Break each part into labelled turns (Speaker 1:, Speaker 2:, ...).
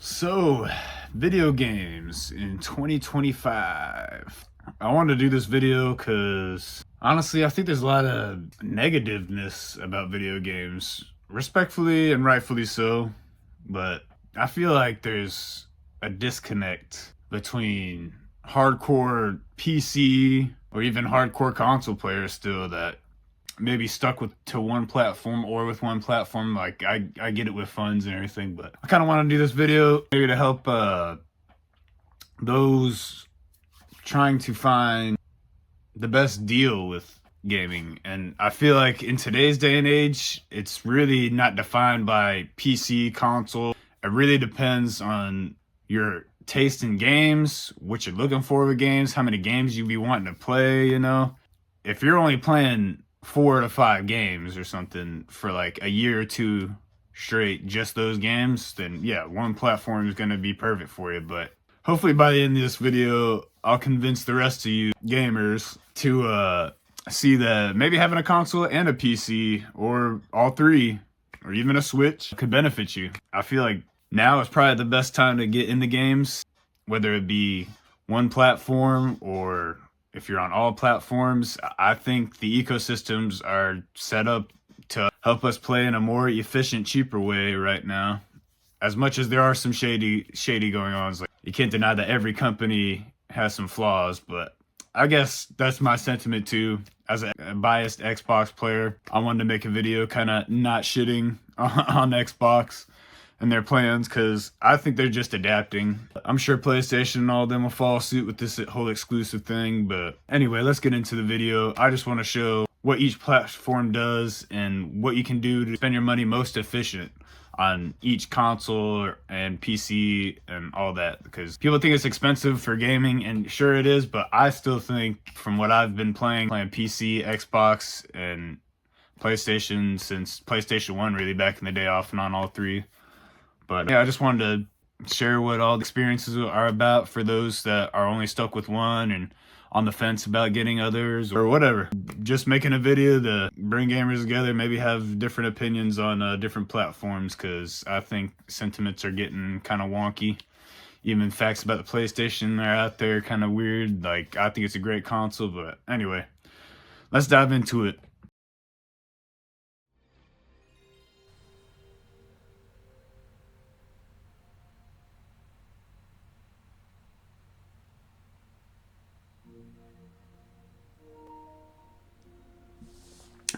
Speaker 1: So, video games in 2025. I wanted to do this video because honestly, I think there's a lot of negativeness about video games, respectfully and rightfully so. But I feel like there's a disconnect between hardcore PC or even hardcore console players still that maybe stuck with to one platform or with one platform. Like I get it with funds and everything, but I kind of want to do this video maybe to help those trying to find the best deal with gaming. And I feel like in today's day and age, it's really not defined by PC, console. It really depends on your taste in games, what you're looking for with games, how many games you be wanting to play, you know. If you're only playing 4 to 5 games or something for like a year or two straight, just those games, then yeah, one platform is going to be perfect for you. But hopefully by the end of this video, I'll convince the rest of you gamers to see that maybe having a console and a PC or all three or even a Switch could benefit you. I feel like now is probably the best time to get into games, whether it be one platform or if you're on all platforms. I think the ecosystems are set up to help us play in a more efficient, cheaper way right now. As much as there are some shady going on, it's like you can't deny that every company has some flaws, but I guess that's my sentiment too. As a biased Xbox player, I wanted to make a video kind of not shitting on Xbox and their plans because I think they're just adapting. I'm sure PlayStation and all of them will follow suit with this whole exclusive thing, but anyway, let's get into the video. I just want to show what each platform does and what you can do to spend your money most efficient on each console and PC and all that, because people think it's expensive for gaming, and sure it is, but I still think from what I've been playing PC, Xbox, and PlayStation since PlayStation 1 really back in the day, off and on all three. But yeah, I just wanted to share what all the experiences are about for those that are only stuck with one and on the fence about getting others or whatever. Just making a video to bring gamers together, maybe have different opinions on different platforms, because I think sentiments are getting kind of wonky. Even facts about the PlayStation are out there kind of weird. Like, I think it's a great console, but anyway, let's dive into it.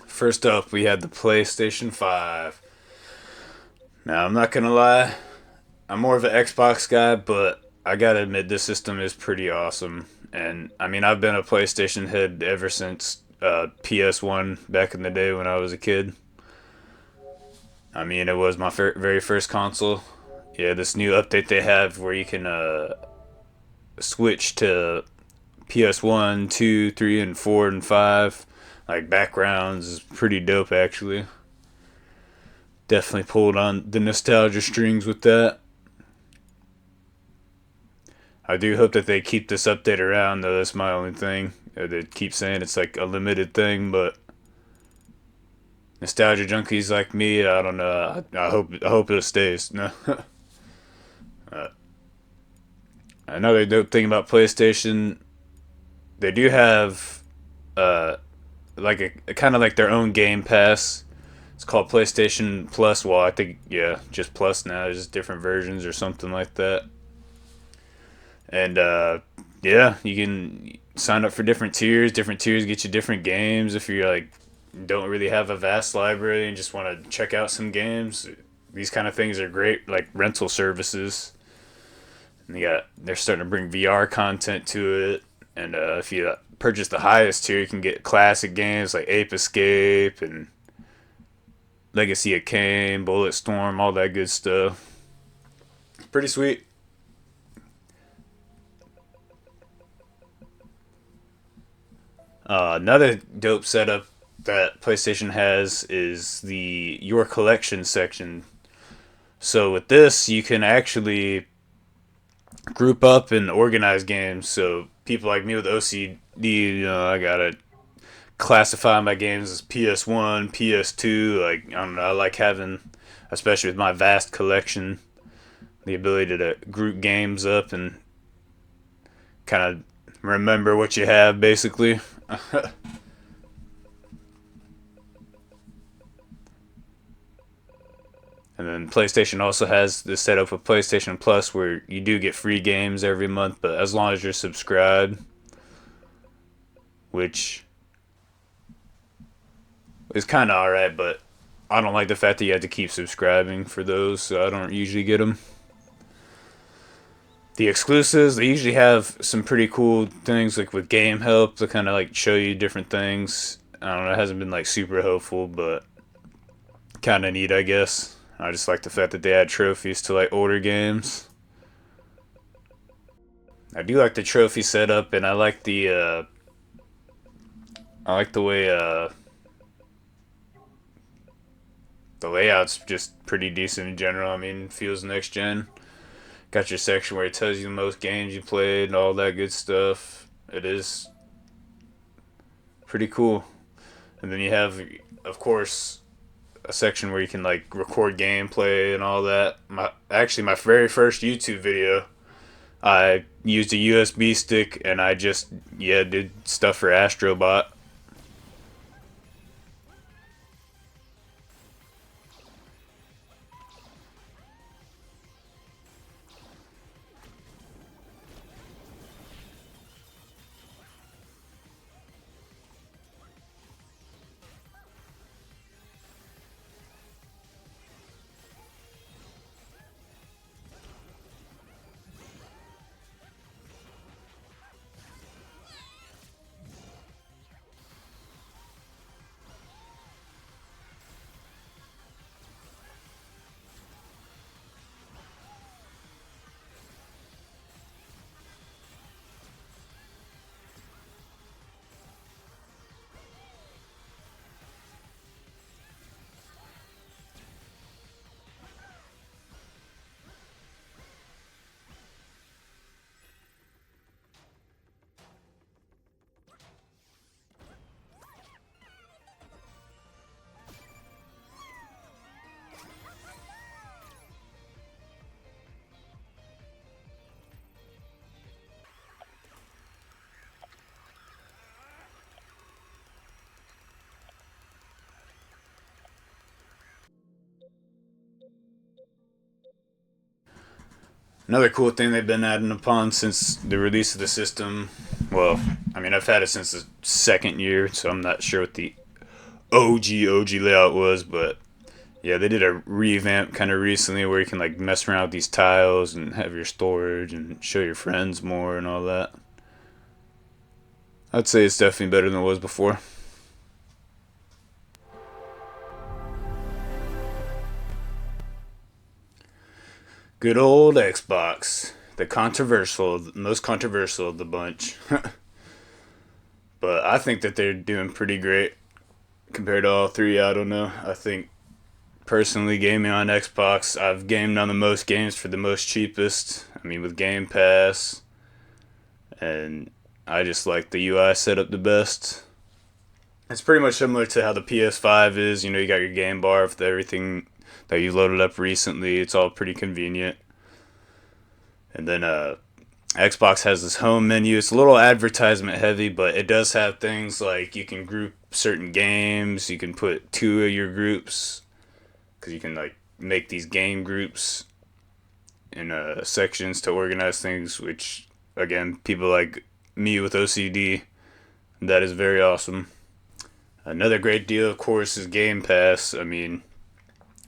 Speaker 1: First up, we had the PlayStation 5. Now, I'm not gonna lie, I'm more of an Xbox guy, but I gotta admit this system is pretty awesome. And I mean, I've been a PlayStation head ever since PS1 back in the day when I was a kid. I mean, it was my very first console. Yeah, this new update they have where you can switch to PS1, 2, 3, and 4, and 5. Like backgrounds is pretty dope actually. Definitely pulled on the nostalgia strings with that. I do hope that they keep this update around though, that's my only thing. They keep saying it's like a limited thing, but nostalgia junkies like me, I don't know. I hope it stays. No. uh, Another dope thing about PlayStation, they do have like a kind of like their own Game Pass. It's called PlayStation Plus. Well, I think yeah, just Plus now. There's just different versions or something like that. And yeah, you can sign up for different tiers. Different tiers get you different games. If you like don't really have a vast library and just want to check out some games, these kind of things are great. Like rental services. And they're starting to bring VR content to it. And if you purchase the highest tier, you can get classic games like Ape Escape and Legacy of Kain, Bulletstorm, all that good stuff. Pretty sweet. Another dope setup that PlayStation has is the Your Collection section. So with this, you can actually group up and organize games. So people like me with OCD, you know, I gotta classify my games as PS1, PS2. Like, I don't know, I like having, especially with my vast collection, the ability to group games up and kind of remember what you have, basically. And then PlayStation also has this setup with PlayStation Plus where you do get free games every month, but as long as you're subscribed, which is kind of alright, but I don't like the fact that you have to keep subscribing for those, so I don't usually get them. The exclusives, they usually have some pretty cool things, like with game help to kind of like show you different things. I don't know, it hasn't been like super helpful, but kind of neat, I guess. I just like the fact that they add trophies to like older games. I do like the trophy setup, and I like the way the layout's just pretty decent in general. I mean, feels next gen. Got your section where it tells you the most games you played and all that good stuff. It is pretty cool. And then you have, of course, a section where you can like record gameplay and all that. My very first YouTube video, I used a USB stick and I just did stuff for Astrobot. Another cool thing they've been adding upon since the release of the system. Well, I mean, I've had it since the second year, so I'm not sure what the OG layout was, but yeah, they did a revamp kind of recently where you can like mess around with these tiles and have your storage and show your friends more and all that. I'd say it's definitely better than it was before. Good old Xbox, the most controversial of the bunch. But I think that they're doing pretty great compared to all three. I don't know. I think personally, gaming on Xbox, I've gamed on the most games for the most cheapest. I mean, with Game Pass, and I just like the UI setup the best. It's pretty much similar to how the PS5 is. You know, you got your game bar with everything that you loaded up recently. It's all pretty convenient. And then Xbox has this home menu. It's a little advertisement heavy, but it does have things like you can group certain games. You can put two of your groups because you can like make these game groups in sections to organize things. Which again, people like me with OCD, that is very awesome. Another great deal, of course, is Game Pass. I mean,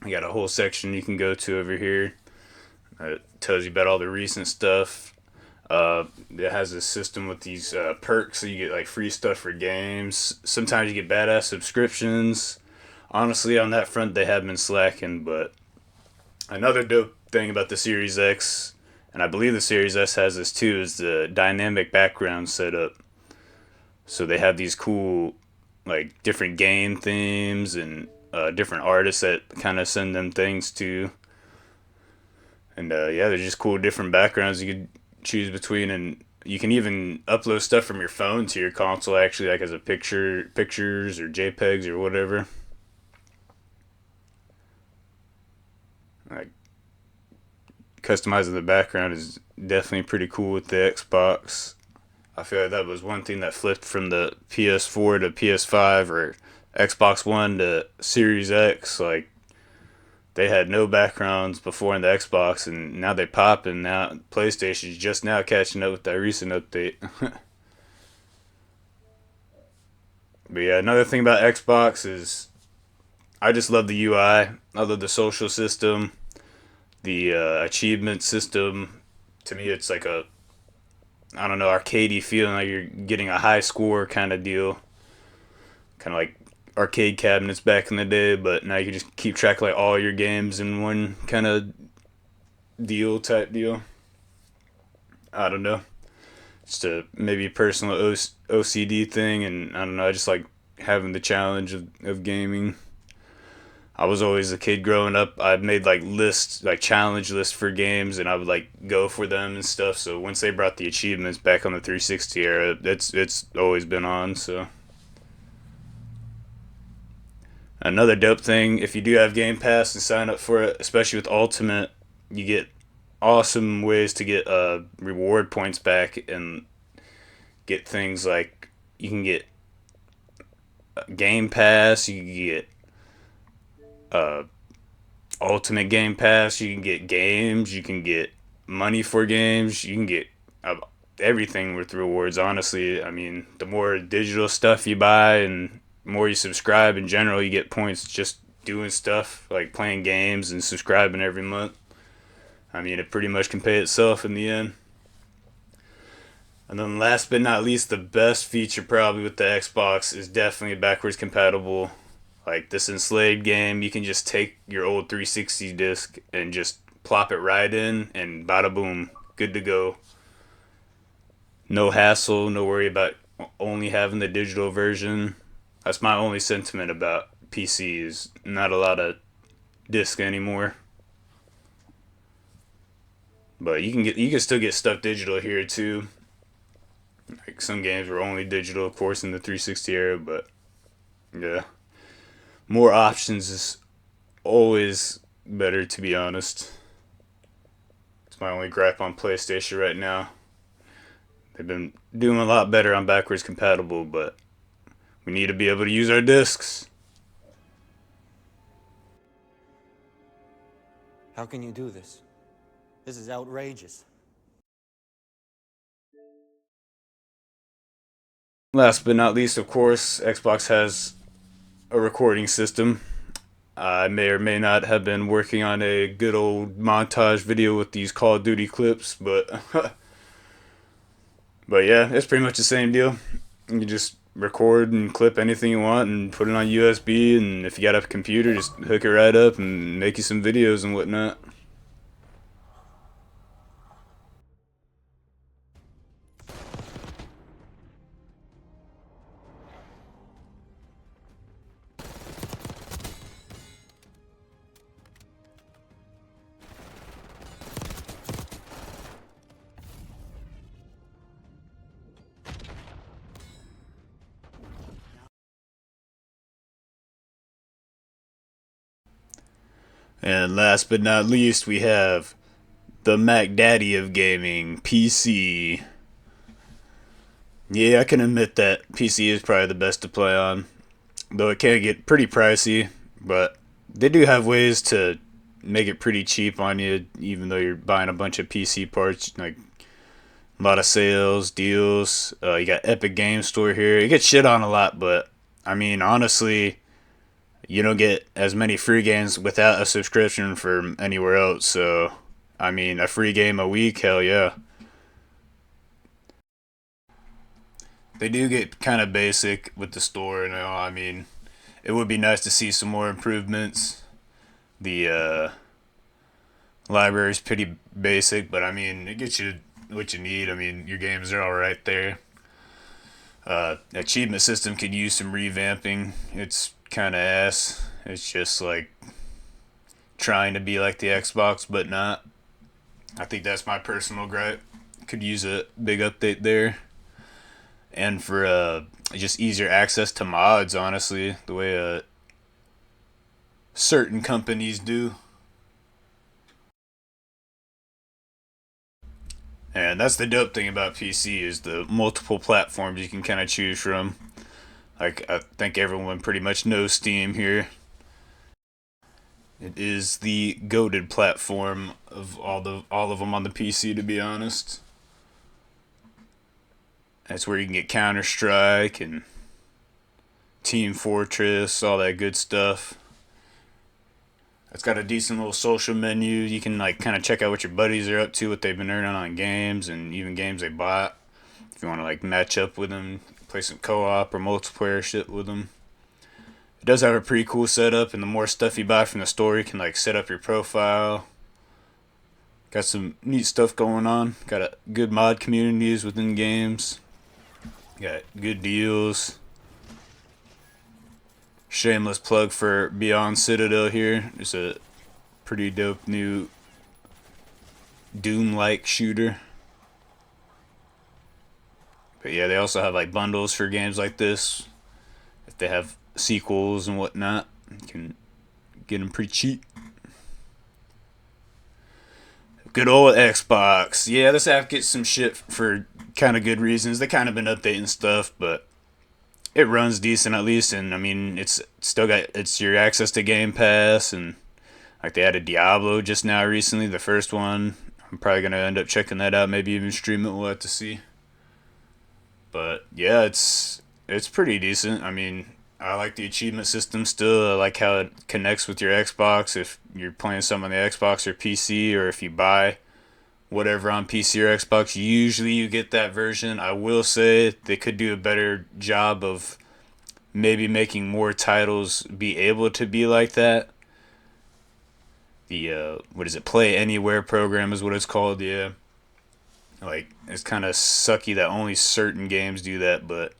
Speaker 1: you got a whole section you can go to over here. It tells you about all the recent stuff. It has a system with these perks, so you get like free stuff for games. Sometimes you get badass subscriptions. Honestly, on that front, they have been slacking. But another dope thing about the Series X, and I believe the Series S has this too, is the dynamic background setup. So they have these cool, like different game themes and different artists that kind of send them things too. And yeah, they're just cool different backgrounds you could choose between, and you can even upload stuff from your phone to your console actually, like as a pictures or JPEGs or whatever. Like customizing the background is definitely pretty cool with the Xbox. I feel like that was one thing that flipped from the PS4 to PS5 or Xbox One to Series X. Like they had no backgrounds before in the Xbox, and now they pop, and now PlayStation's just now catching up with that recent update. But yeah, another thing about Xbox is I just love the UI. I love the social system, the achievement system. To me, it's like a I don't know arcadey feeling like you're getting a high score kind of deal, kind of like arcade cabinets back in the day. But now you can just keep track of like all your games in one kind of deal type deal. I don't know. Just a maybe personal OCD thing, and I don't know. I just like having the challenge of gaming. I was always a kid growing up. I made like lists, like challenge lists for games, and I would like go for them and stuff. So once they brought the achievements back on the 360 era, it's always been on. So another dope thing, if you do have Game Pass and sign up for it, especially with Ultimate, you get awesome ways to get reward points back and get things like you can get Game Pass, you can get uh, Ultimate Game Pass. You can get games. You can get money for games. You can get uh, everything with rewards. Honestly, I mean, the more digital stuff you buy and more you subscribe in general, you get points just doing stuff like playing games and subscribing every month. I mean, it pretty much can pay itself in the end. And then last but not least, the best feature probably with the Xbox is definitely backwards compatible. Like this enslaved game, you can just take your old 360 disc and just plop it right in, and bada boom, good to go. No hassle, no worry about only having the digital version. That's my only sentiment about PC is not a lot of disc anymore. But you can still get stuff digital here too. Like some games were only digital, of course, in the 360 era. But yeah, more options is always better, to be honest. It's my only gripe on PlayStation right now. They've been doing a lot better on backwards compatible, but we need to be able to use our discs.
Speaker 2: How can you do this? This is outrageous.
Speaker 1: Last but not least, of course, Xbox has a recording system. I may or may not have been working on a good old montage video with these Call of Duty clips, but but yeah, it's pretty much the same deal. You can just record and clip anything you want and put it on USB, and if you got a computer, just hook it right up and make you some videos and whatnot. And last but not least, we have the Mac Daddy of gaming, PC. Yeah, I can admit that PC is probably the best to play on, though it can get pretty pricey, but they do have ways to make it pretty cheap on you, even though you're buying a bunch of PC parts, like a lot of sales, deals. You got Epic Game Store here. It gets shit on a lot, but I mean, honestly, you don't get as many free games without a subscription from anywhere else. So, I mean, a free game a week, hell yeah. They do get kind of basic with the store, you know. I mean, it would be nice to see some more improvements. The library's pretty basic, but I mean, it gets you what you need. I mean, your games are all right there. Achievement system could use some revamping. It's kind of ass. It's just like trying to be like the Xbox, but not. I think that's my personal gripe. Could use a big update there, and for just easier access to mods. Honestly, the way certain companies do. And that's the dope thing about PC is the multiple platforms you can kind of choose from. Like I think everyone pretty much knows Steam here. It is the goated platform of all of them on the PC. To be honest, that's where you can get Counter Strike and Team Fortress, all that good stuff. It's got a decent little social menu. You can like kind of check out what your buddies are up to, what they've been earning on games, and even games they bought. If you want to like match up with them, play some co-op or multiplayer shit with them. It does have a pretty cool setup, and the more stuff you buy from the store, you can like set up your profile. Got some neat stuff going on. Got a good mod communities within games. Got good deals. Shameless plug for Beyond Citadel here. It's a pretty dope new Doom-like shooter. But yeah, they also have like bundles for games like this. If they have sequels and whatnot, you can get them pretty cheap. Good old Xbox. Yeah, this app gets some shit for kind of good reasons. They kind of been updating stuff, but it runs decent at least. And I mean, it's still got it's your access to Game Pass, and like they added Diablo just now recently, the first one. I'm probably gonna end up checking that out. Maybe even stream it. We'll have to see. But yeah, it's pretty decent. I mean, I like the achievement system still. I like how it connects with your Xbox if you're playing something on the Xbox or PC, or if you buy whatever on PC or Xbox. Usually you get that version. I will say they could do a better job of maybe making more titles be able to be like that. The what is it? Play Anywhere program is what it's called. Yeah, like it's kind of sucky that only certain games do that, but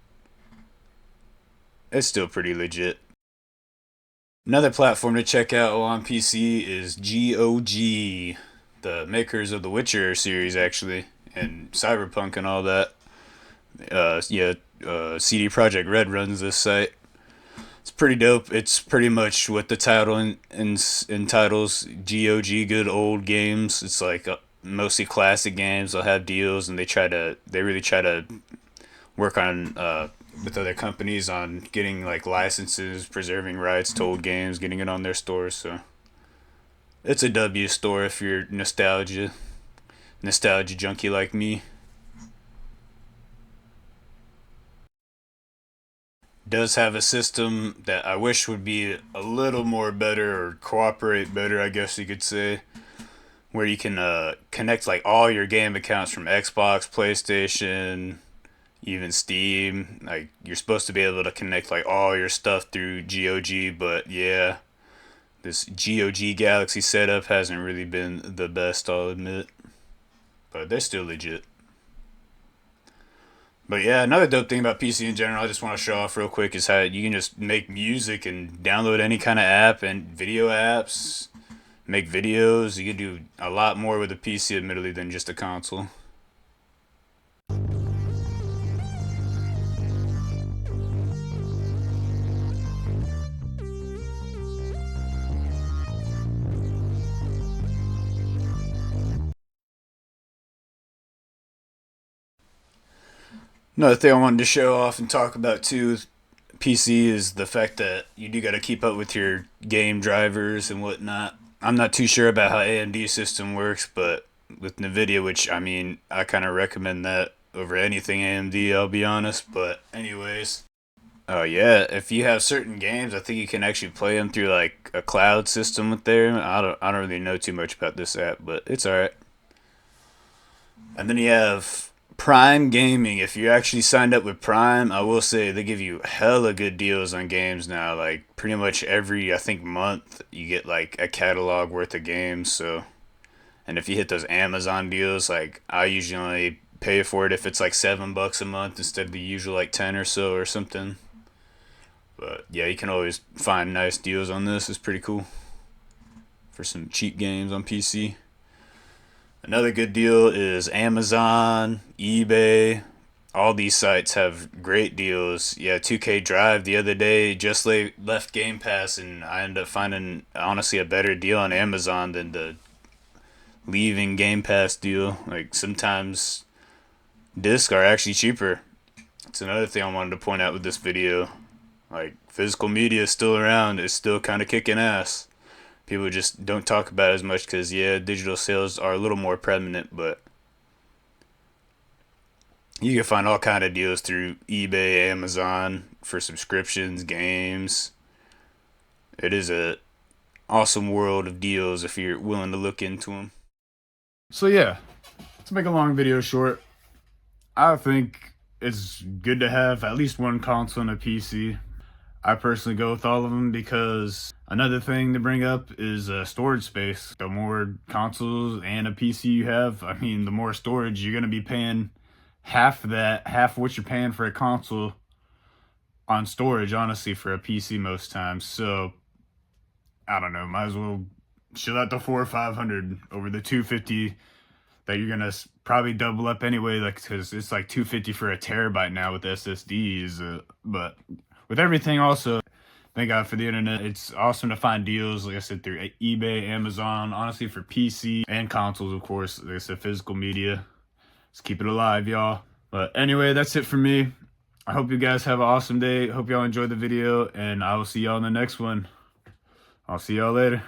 Speaker 1: it's still pretty legit. Another platform to check out on PC is GOG, the makers of the Witcher series, actually, and Cyberpunk and all that. Yeah, CD Projekt Red runs this site. It's pretty dope. It's pretty much what the title entitles, GOG, good old games. It's like mostly classic games. They'll have deals, and they really try to work on with other companies on getting like licenses, preserving rights to old games, getting it on their stores. So it's a W store if you're nostalgia junkie like me. Does have a system that I wish would be a little more better or cooperate better, I guess you could say, where you can connect like all your game accounts from Xbox, PlayStation, even Steam. Like you're supposed to be able to connect like all your stuff through GOG, but yeah, this GOG Galaxy setup hasn't really been the best, I'll admit, but they're still legit. But yeah, another dope thing about PC in general, I just want to show off real quick, is how you can just make music and download any kind of app and video apps, make videos. You can do a lot more with a PC, admittedly, than just a console. Another thing I wanted to show off and talk about too with PC is the fact that you do got to keep up with your game drivers and whatnot. I'm not too sure about how AMD system works, but with Nvidia, which I mean, I kind of recommend that over anything AMD. I'll be honest, but anyways. Oh yeah, if you have certain games, I think you can actually play them through like a cloud system with there. I don't really know too much about this app, but it's alright. And then you have Prime Gaming. If you're actually signed up with Prime, I will say they give you hella good deals on games now. Like pretty much every I think month you get like a catalog worth of games. So, and if you hit those Amazon deals, like I usually only pay for it if it's like $7 a month instead of the usual like 10 or so or something. But yeah, you can always find nice deals on this. It's pretty cool for some cheap games on PC. Another good deal is Amazon, eBay. All these sites have great deals. Yeah, 2K Drive the other day just left Game Pass, and I ended up finding honestly a better deal on Amazon than the leaving Game Pass deal. Like sometimes discs are actually cheaper. It's another thing I wanted to point out with this video. Like physical media is still around. It's still kind of kicking ass. People just don't talk about it as much because yeah, digital sales are a little more prevalent, but you can find all kind of deals through eBay, Amazon for subscriptions, games. It is a awesome world of deals if you're willing to look into them. So yeah, to make a long video short, I think it's good to have at least one console and a PC. I personally go with all of them because another thing to bring up is storage space. The more consoles and a PC you have, I mean, the more storage you're going to be paying half of that, half of what you're paying for a console on storage, honestly, for a PC most times. So, I don't know, might as well chill out the 400 or 500 over the 250 that you're gonna probably double up anyway, like because it's like 250 for a terabyte now with SSDs. But with everything, also, thank God for the internet. It's awesome to find deals, like I said, through eBay, Amazon. Honestly, for PC and consoles, of course, like I said, physical media. Let's keep it alive, y'all. But anyway, that's it for me. I hope you guys have an awesome day. Hope y'all enjoyed the video, and I will see y'all in the next one. I'll see y'all later.